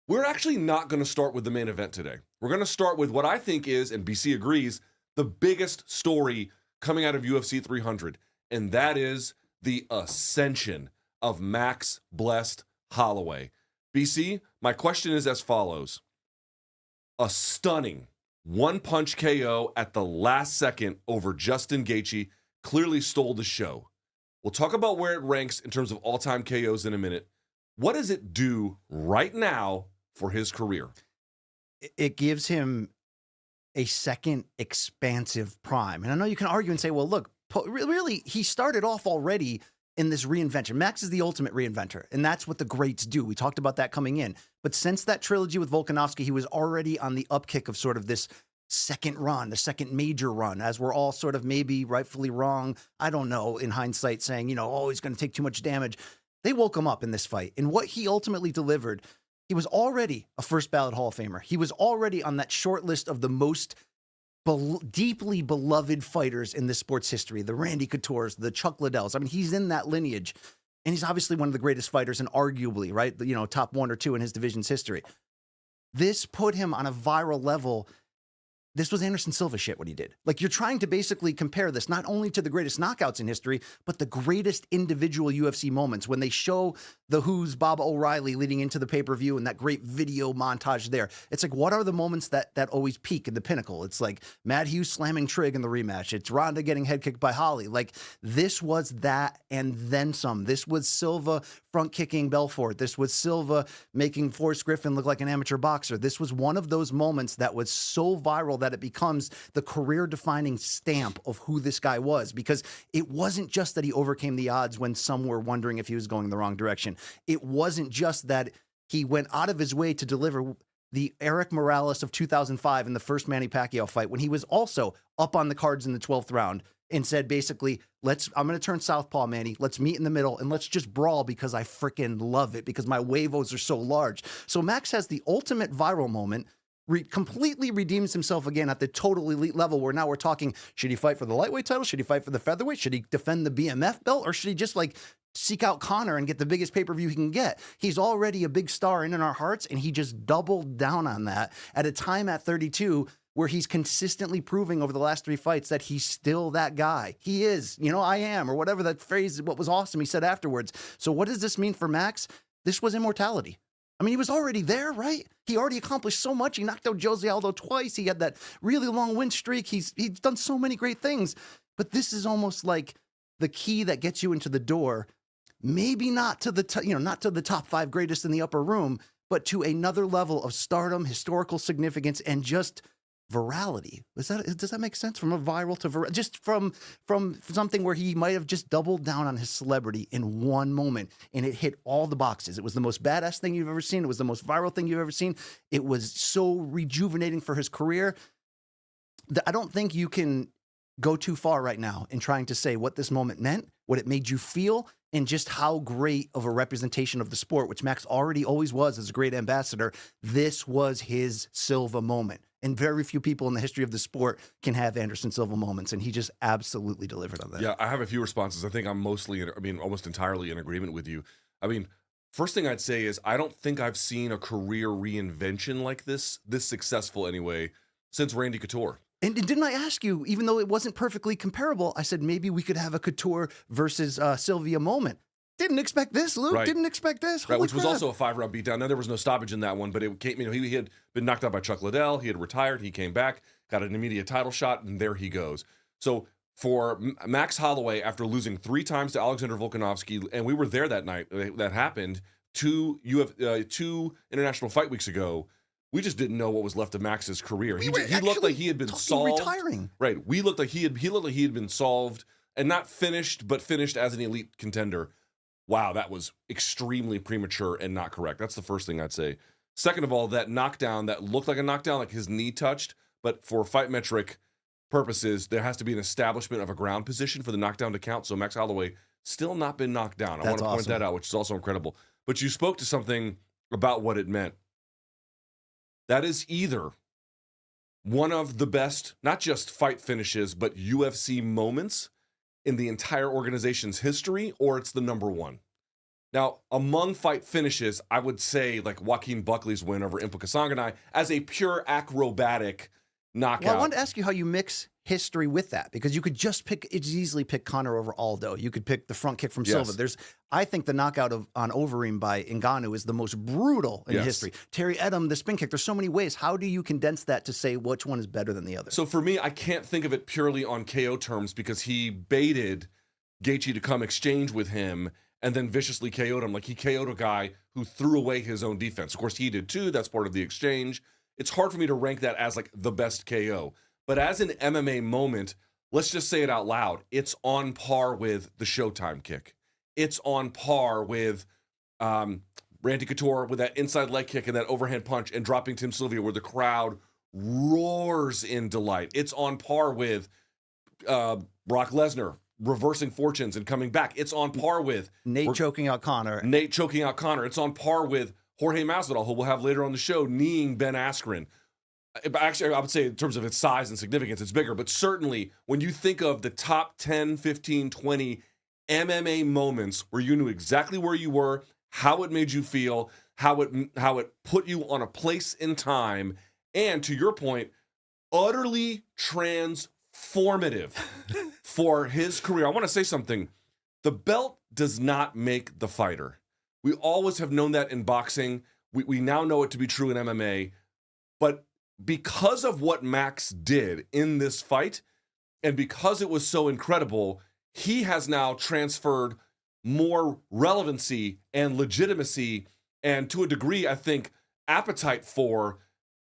We're actually not going to start with the main event today. We're going to start with what I think is, and BC agrees, the biggest story coming out of UFC 300, and that is the ascension of Max Blessed Holloway. BC, my question is as follows. A stunning one-punch KO at the last second over Justin Gaethje clearly stole the show. We'll talk about where it ranks in terms of all-time KOs in a minute. What does it do right now for his career? It gives him a second expansive prime. And I know you can argue and say, well, look, really, he started off already in this reinvention. Max is the ultimate reinventor, and that's what the greats do. We talked about that coming in. But since that trilogy with Volkanovski, he was already on the upkick of sort of this second run, the second major run, as we're all sort of maybe rightfully wrong, I don't know, in hindsight, saying, oh, he's going to take too much damage. They woke him up in this fight. And what he ultimately delivered, he was already a first ballot Hall of Famer. He was already on that short list of the most deeply beloved fighters in this sport's history, the Randy Couture's, the Chuck Liddells. I mean, he's in that lineage, and he's obviously one of the greatest fighters and arguably, right, top 1 or 2 in his division's history. This put him on a viral level. This was Anderson Silva shit, what he did. Like, you're trying to basically compare this not only to the greatest knockouts in history, but the greatest individual UFC moments when they show the Who's Bob O'Reilly leading into the pay-per-view and that great video montage there. It's like, what are the moments that always peak in the pinnacle? It's like Matt Hughes slamming Trigg in the rematch. It's Ronda getting head kicked by Holly. Like, this was that and then some. This was Silva front kicking Belfort. This was Silva making Forrest Griffin look like an amateur boxer. This was one of those moments that was so viral that it becomes the career-defining stamp of who this guy was, because it wasn't just that he overcame the odds when some were wondering if he was going the wrong direction. It wasn't just that he went out of his way to deliver the Eric Morales of 2005 in the first Manny Pacquiao fight, when he was also up on the cards in the 12th round and said, basically, I'm going to turn southpaw, Manny. Let's meet in the middle and let's just brawl because I freaking love it, because my huevos are so large. So Max has the ultimate viral moment, completely redeems himself again at the total elite level, where now we're talking, should he fight for the lightweight title? Should he fight for the featherweight? Should he defend the BMF belt? Or should he just seek out Conor and get the biggest pay-per-view he can get? He's already a big star in our hearts, and he just doubled down on that at a time at 32 where he's consistently proving over the last 3 fights that he's still that guy. He is, I am, or whatever that phrase, what was awesome he said afterwards. So what does this mean for Max? This was immortality. I mean, he was already there, right? He already accomplished so much. He knocked out Jose Aldo twice. He had that really long win streak. He's done so many great things. But this is almost like the key that gets you into the door. Maybe not to the not to the top 5 greatest in the upper room, but to another level of stardom, historical significance, and just virality. Does that make sense? From a viral to just from something where he might have just doubled down on his celebrity in one moment, and it hit all the boxes. It was the most badass thing you've ever seen. It was the most viral thing you've ever seen. It was so rejuvenating for his career. I don't think you can go too far right now in trying to say what this moment meant, what it made you feel, and just how great of a representation of the sport, which Max already always was as a great ambassador. This was his Silva moment. And very few people in the history of the sport can have Anderson Silva moments, and he just absolutely delivered on that. Yeah, I have a few responses. I think I'm almost entirely in agreement with you. I mean, first thing I'd say is I don't think I've seen a career reinvention like this successful anyway, since Randy Couture. And didn't I ask you, even though it wasn't perfectly comparable, I said maybe we could have a Couture versus Sylvia moment. Didn't expect this, Luke. Right. Didn't expect this. Right, which crap. was also a 5-round beatdown. Now, there was no stoppage in that one, but it came, he had been knocked out by Chuck Liddell. He had retired. He came back, got an immediate title shot, and there he goes. So for Max Holloway, after losing 3 times to Alexander Volkanovski, and we were there that night, that happened, 2 International Fight Weeks ago, we just didn't know what was left of Max's career. He looked like he had been solved. Retiring. Right. We looked like he looked like he had been solved and not finished, but finished as an elite contender. Wow, that was extremely premature and not correct. That's the first thing I'd say. Second of all, that knockdown that looked like a knockdown, like his knee touched, but for fight metric purposes, there has to be an establishment of a ground position for the knockdown to count. So Max Holloway still not been knocked down. I want to point that out, which is also incredible. But you spoke to something about what it meant. That is either one of the best, not just fight finishes, but UFC moments in the entire organization's history, or it's the number one. Now, among fight finishes, I would say like Joaquin Buckley's win over Impa Kasanganay as a pure acrobatic knockout. Well, I wanted to ask you how you mix history with that, because you could just easily pick Conor over Aldo. You could pick the front kick from Silva. I think the knockout on Overeem by Ngannou is the most brutal in history. Terry Edom, the spin kick. There's so many ways. How do you condense that to say which one is better than the other? So for me, I can't think of it purely on KO terms because he baited Gaethje to come exchange with him and then viciously KO'd him. Like he KO'd a guy who threw away his own defense. Of course, he did too. That's part of the exchange. It's hard for me to rank that as like the best KO. But as an MMA moment, let's just say it out loud. It's on par with the Showtime kick. It's on par with Randy Couture with that inside leg kick and that overhand punch and dropping Tim Sylvia where the crowd roars in delight. It's on par with Brock Lesnar reversing fortunes and coming back. It's on par with Nate choking out Conor. It's on par with Jorge Masvidal, who we'll have later on the show, kneeing Ben Askren. Actually, I would say in terms of its size and significance, it's bigger. But certainly, when you think of the top 10, 15, 20 MMA moments where you knew exactly where you were, how it made you feel, how it put you on a place in time, and to your point, utterly transformative for his career. I want to say something. The belt does not make the fighter. We always have known that in boxing. We now know it to be true in MMA. But because of what Max did in this fight, and because it was so incredible, he has now transferred more relevancy and legitimacy, and to a degree, I think, appetite for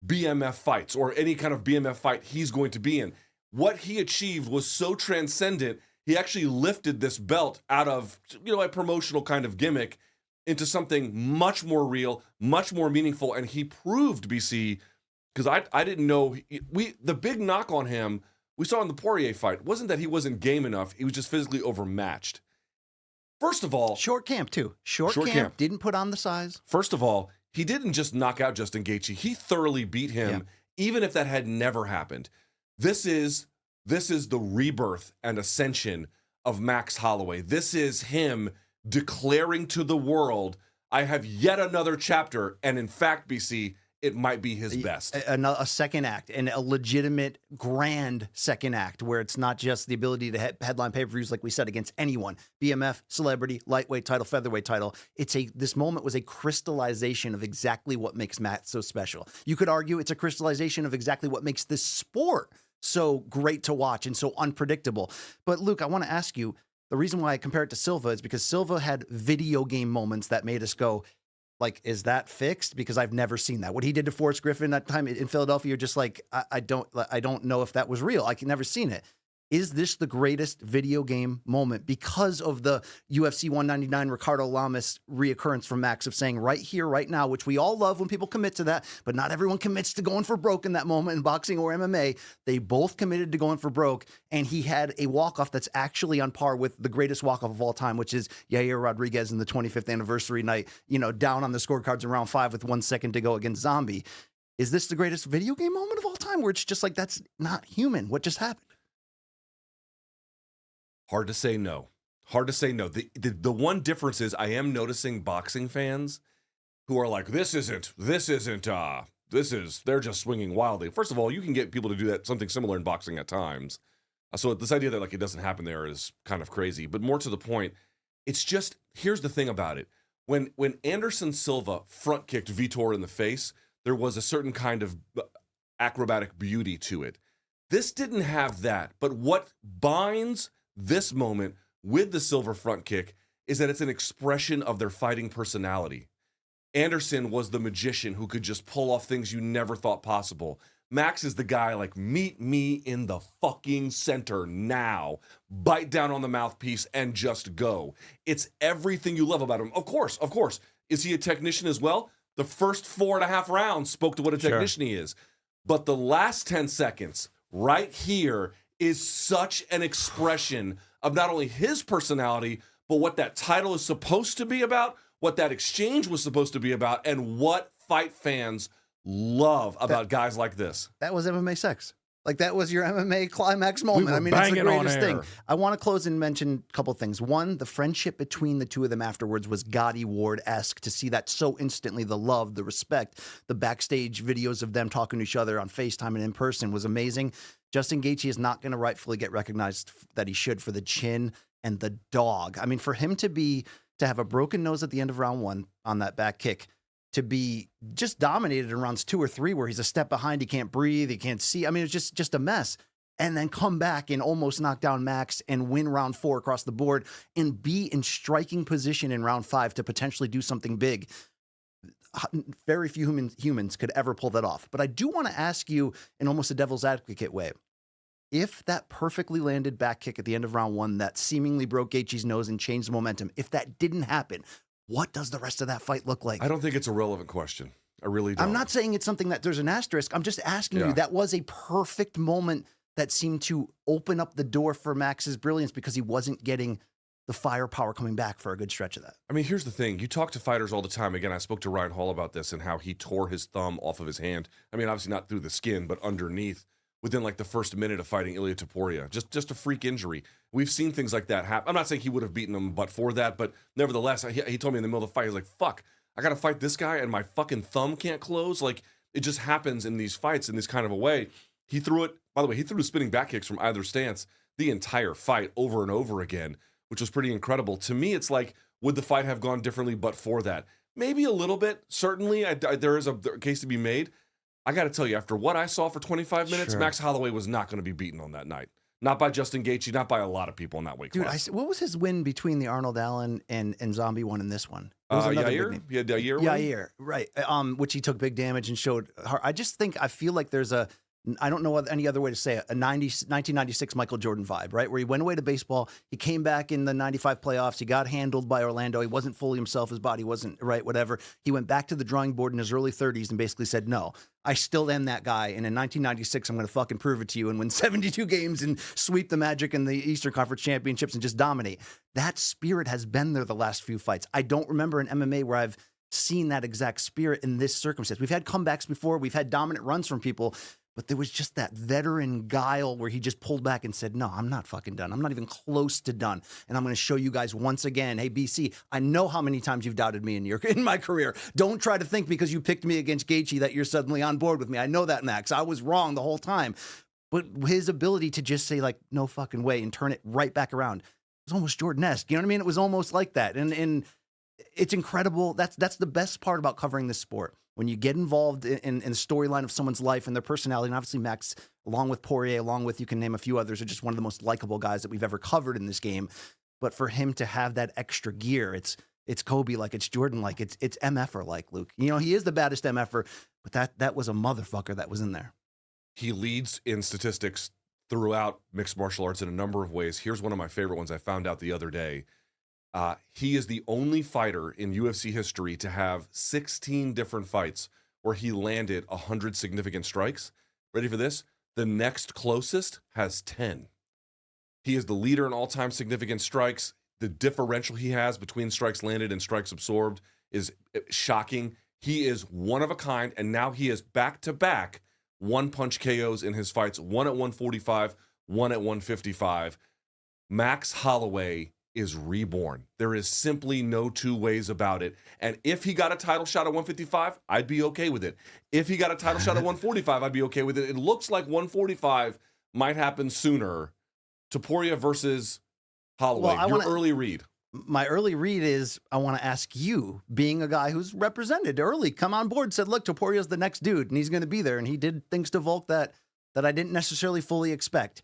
BMF fights or any kind of BMF fight he's going to be in. What he achieved was so transcendent, he actually lifted this belt out of, a promotional kind of gimmick into something much more real, much more meaningful, and he proved, BC, because I didn't know, the big knock on him, we saw in the Poirier fight, wasn't that he wasn't game enough, he was just physically overmatched. First of all... Short camp, too. Short camp. Didn't put on the size. First of all, he didn't just knock out Justin Gaethje, he thoroughly beat him, even if that had never happened. This is the rebirth and ascension of Max Holloway. This is him declaring to the world, I have yet another chapter, and in fact, BC, it might be his best. A second act, and a legitimate, grand second act, where it's not just the ability to headline pay-per-views, like we said, against anyone. BMF, celebrity, lightweight title, featherweight title. This moment was a crystallization of exactly what makes Matt so special. You could argue it's a crystallization of exactly what makes this sport so great to watch and so unpredictable. But Luke, I want to ask you, the reason why I compare it to Silva is because Silva had video game moments that made us go, like, is that fixed? Because I've never seen that. What he did to Forrest Griffin that time in Philadelphia, you're just like, I don't know if that was real. I can never seen it. Is this the greatest video game moment because of the UFC 199 Ricardo Lamas reoccurrence from Max of saying right here, right now, which we all love when people commit to that, but not everyone commits to going for broke in that moment in boxing or MMA. They both committed to going for broke, and he had a walk-off that's actually on par with the greatest walk-off of all time, which is Yair Rodriguez in the 25th anniversary night, down on the scorecards in round 5 with 1 second to go against Zombie. Is this the greatest video game moment of all time where it's just like, that's not human? What just happened? Hard to say no. The one difference is I am noticing boxing fans who are like, they're just swinging wildly. First of all, you can get people to do that, something similar in boxing at times. So this idea that like it doesn't happen there is kind of crazy. But more to the point, it's just, here's the thing about it. When Anderson Silva front kicked Vitor in the face, there was a certain kind of acrobatic beauty to it. This didn't have that. But what binds this moment with the Silva front kick is that it's an expression of their fighting personality. Anderson was the magician who could just pull off things you never thought possible. Max is the guy like, meet me in the fucking center now. Bite down on the mouthpiece and just go. It's everything you love about him. Of course. Is he a technician as well? The first 4.5 rounds spoke to what a technician he is. But the last 10 seconds right here is such an expression of not only his personality, but what that title is supposed to be about, what that exchange was supposed to be about, and what fight fans love about guys like this. That was MMA sex. Like that was your MMA climax moment. were I mean, it's the banging on greatest thing. air. I want to close and mention a couple things. One, the friendship between the two of them afterwards was Gotti Ward-esque. To see that so instantly, the love, the respect, the backstage videos of them talking to each other on FaceTime and in person was amazing. Justin Gaethje is not going to rightfully get recognized that he should for the chin and the dog. I mean, for him to have a broken nose at the end of round 1 on that back kick, to be just dominated in rounds 2 or 3 where he's a step behind, he can't breathe, he can't see. I mean, it's just a mess. And then come back and almost knock down Max and win round 4 across the board and be in striking position in round 5 to potentially do something big. Very few humans could ever pull that off. But I do want to ask you in almost a devil's advocate way, if that perfectly landed back kick at the end of round 1 that seemingly broke Gaethje's nose and changed the momentum, if that didn't happen, what does the rest of that fight look like? I don't think it's a relevant question. I really don't. I'm not saying it's something that there's an asterisk. I'm just asking you, that was a perfect moment that seemed to open up the door for Max's brilliance because he wasn't getting the firepower coming back for a good stretch of that. I mean, here's the thing. You talk to fighters all the time. Again, I spoke to Ryan Hall about this and how he tore his thumb off of his hand. I mean, obviously not through the skin, but underneath within like the first minute of fighting Ilia Topuria. Just a freak injury. We've seen things like that happen. I'm not saying he would have beaten him but for that, but nevertheless, he told me in the middle of the fight, he's like, fuck, I got to fight this guy and my fucking thumb can't close. Like, it just happens in these fights in this kind of a way. He threw it, by the way, he threw spinning back kicks from either stance the entire fight over and over again, which was pretty incredible. To me, it's like, would the fight have gone differently but for that? Maybe a little bit. Certainly, there is a case to be made. I got to tell you, after what I saw for 25 minutes, Sure. Max Holloway was not going to be beaten on that night. Not by Justin Gaethje, not by a lot of people in that weight class. What was his win between the Arnold Allen and Zombie one in this one? It was another big Yair? name. He had Yair win? Yair, right. Which he took big damage and showed. I feel like there's I don't know any other way to say it, a 1996 Michael Jordan vibe, right? Where he went away to baseball. He came back in the 95 playoffs. He got handled by Orlando. He wasn't fully himself. His body wasn't right, whatever. He went back to the drawing board in his early 30s and basically said, no, I still am that guy. And in 1996, I'm going to fucking prove it to you and win 72 games and sweep the Magic in the Eastern Conference Championships and just dominate. That spirit has been there the last few fights. I don't remember an MMA where I've seen that exact spirit in this circumstance. We've had comebacks before. We've had dominant runs from people. But there was just that veteran guile where he just pulled back and said, no, I'm not fucking done. I'm not even close to done. And I'm going to show you guys once again, hey, BC, I know how many times you've doubted me in my career. Don't try to think because you picked me against Gaethje that you're suddenly on board with me. I know that, Max. I was wrong the whole time. But his ability to just say, like, no fucking way and turn it right back around, it was almost Jordan-esque. You know what I mean? It was almost like that. And it's incredible. That's the best part about covering this sport. When you get involved in the storyline of someone's life and their personality, and obviously Max, along with Poirier, along with, you can name a few others, are just one of the most likable guys that we've ever covered in this game. But for him to have that extra gear, it's Kobe like, it's Jordan like, it's MFer like, Luke. You know, he is the baddest MFer, but that was a motherfucker that was in there. He leads in statistics throughout mixed martial arts in a number of ways. Here's one of my favorite ones I found out the other day. He is the only fighter in UFC history to have 16 different fights where he landed 100 significant strikes. Ready for this? The next closest has 10. He is the leader in all-time significant strikes. The differential he has between strikes landed and strikes absorbed is shocking. He is one of a kind, and now he is back-to-back one-punch KOs in his fights, one at 145, one at 155. Max Holloway is reborn. There is simply no two ways about it. And if he got a title shot at 155, I'd be okay with it. If he got a title shot at 145, I'd be okay with it. It looks like 145 might happen sooner. Topuria versus Holloway. Well, Your early read. My early read is, I want to ask you, being a guy who's represented early, come on board, said, look, Topuria's the next dude, and he's going to be there. And he did things to Volk that I didn't necessarily fully expect.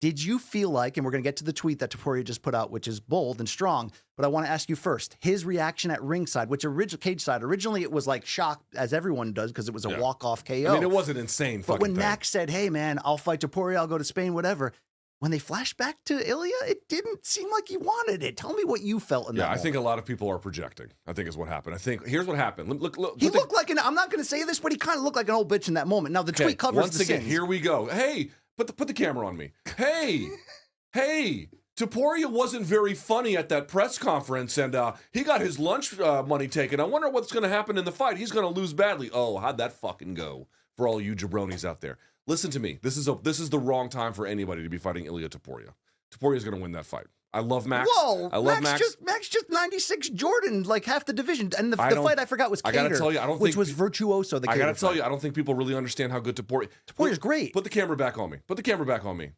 Did you feel like, and we're going to get to the tweet that Topuria just put out, which is bold and strong, but I want to ask you first, his reaction at ringside, which cage side, originally it was like shock, as everyone does, because it was a walk-off KO. I mean, it was an insane fucking But when thing. Max said, hey, man, I'll fight Topuria, I'll go to Spain, whatever, when they flashed back to Ilia, it didn't seem like he wanted it. Tell me what you felt in that moment. I think a lot of people are projecting, I think is what happened. I think, here's what happened. Look, he looked like I'm not going to say this, but he kind of looked like an old bitch in that moment. Now, the tweet covers once the again, sins. here we go. Hey, put the camera on me. Hey, Topuria wasn't very funny at that press conference, and he got his lunch money taken. I wonder what's going to happen in the fight. He's going to lose badly. Oh, how'd that fucking go? for all you jabronis out there. Listen to me. This is the wrong time for anybody to be fighting Ilia Topuria. Topuria's going to win that fight. I love Max. Whoa, I love Max. Max just 96 Jordan, like half the division. And the fight I forgot was Cater, I gotta tell you, I don't which think was Virtuoso. I gotta tell you, I don't think people really understand how good Topuria's great. Put the camera back on me. Put the camera back on me.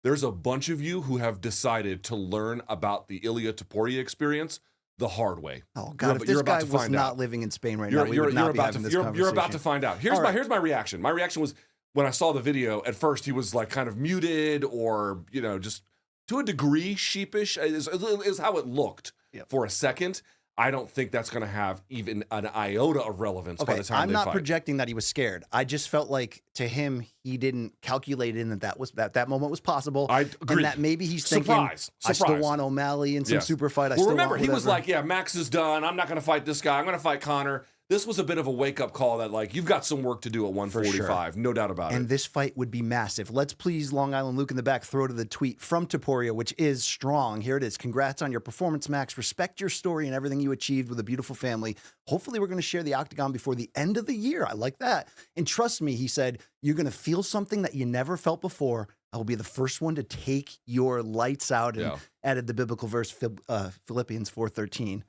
There's a bunch of you who have decided to learn about the Ilia Topuria experience the hard way. Oh God! If this guy was not living in Spain right now, we would not be having this conversation. You're about to find out. Here's my reaction. My reaction was when I saw the video. At first, he was like kind of muted, or just to a degree sheepish. Is how it looked for a second. I don't think that's going to have even an iota of relevance by the time I'm they not fight. projecting that he was scared. I just felt like to him he didn't calculate in that moment was possible. I agree. And that maybe he's thinking, Surprise. I still want O'Malley in some super fight. Well, remember, he was like, yeah, Max is done. I'm not going to fight this guy. I'm going to fight Conor. This was a bit of a wake-up call that, like, you've got some work to do at 145. Sure. No doubt about it. And this fight would be massive. Let's please, Long Island Luke in the back, throw to the tweet from Topuria, which is strong. Here it is. Congrats on your performance, Max. Respect your story and everything you achieved with a beautiful family. Hopefully we're going to share the octagon before the end of the year. I like that. And trust me, he said, you're going to feel something that you never felt before. I will be the first one to take your lights out, and added the biblical verse, Philippians 4:13.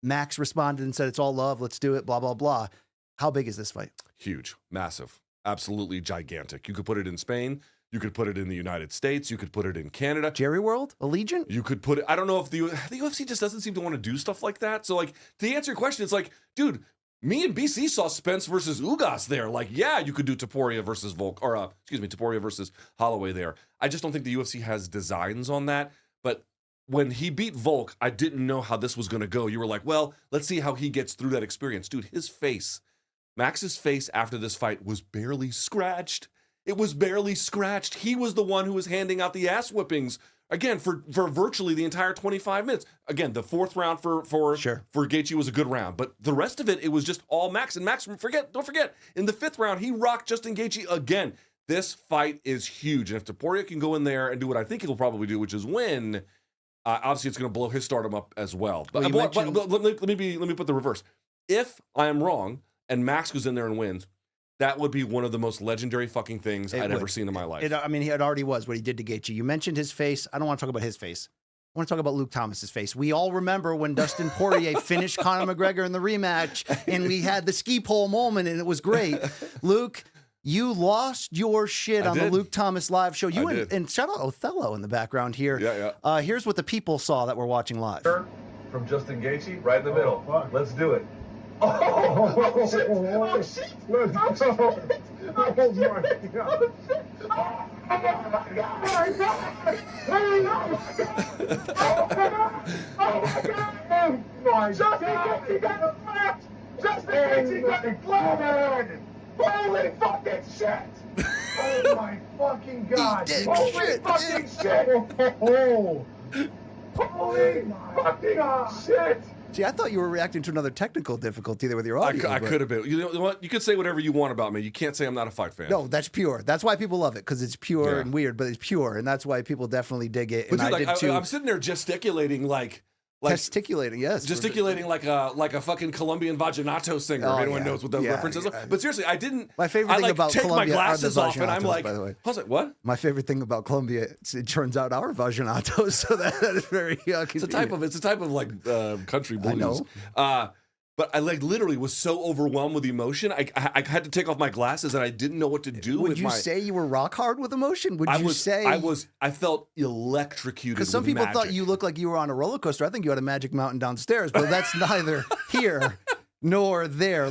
Max responded and said, it's all love. Let's do it. Blah, blah, blah. How big is this fight? Huge, massive, absolutely gigantic. You could put it in Spain. You could put it in the United States. You could put it in Canada. Jerry World? Allegiant? You could put it, I don't know if the UFC just doesn't seem to want to do stuff like that. So, like, to answer your question, it's like, dude, me and BC saw Spence versus Ugas there. Like, yeah, you could do Topuria versus Topuria versus Holloway there. I just don't think the UFC has designs on that. But when he beat Volk, I didn't know how this was going to go. You were like, well, let's see how he gets through that experience. Dude, Max's face after this fight was barely scratched. It was barely scratched. He was the one who was handing out the ass whippings, again, for virtually the entire 25 minutes. Again, the fourth round for Gaethje was a good round. But the rest of it was just all Max. And Max, don't forget, in the fifth round, he rocked Justin Gaethje again. This fight is huge. And if Topuria can go in there and do what I think he'll probably do, which is win, obviously, it's going to blow his stardom up as well. But, let me put the reverse. If I am wrong and Max goes in there and wins, that would be one of the most legendary fucking things I'd ever seen in my life. It already was what he did to Gaethje. You mentioned his face. I don't want to talk about his face. I want to talk about Luke Thomas's face. We all remember when Dustin Poirier finished Conor McGregor in the rematch, and we had the ski pole moment, and it was great. Luke, you lost your shit on the Luke Thomas live show. And shout out Othello in the background here. Yeah. Here's what the people saw that were watching live. From Justin Gaethje, right in the middle. Let's do it. Oh, shit! Oh, shit! Oh, shit! Oh, shit! Oh, my God! Justin Gaethje got a flat! Justin Gaethje got a flat! Holy fucking shit! Oh my fucking God! Holy fucking shit! Oh! Holy fucking shit! See, I thought you were reacting to another technical difficulty there with your audio. I could have been. You know what? You can say whatever you want about me. You can't say I'm not a fight fan. No, that's pure. That's why people love it, because it's pure and weird, but it's pure, and that's why people definitely dig it. But and dude, I did too. I'm sitting there gesticulating like gesticulating, yes. Gesticulating like a fucking Colombian vallenato singer. If anyone knows what those references are. But seriously, I didn't. My favorite thing about take Colombia my glasses off and I'm like, by the way. I was like, what? My favorite thing about Colombia, it turns out our vallenato, so that is very it's a type of like country blues. I know. But I literally was so overwhelmed with emotion. I had to take off my glasses and I didn't know what to do. Would you say you were rock hard with emotion? I felt electrocuted. Because some people thought you looked like you were on a roller coaster. I think you had a magic mountain downstairs, but that's neither here nor there.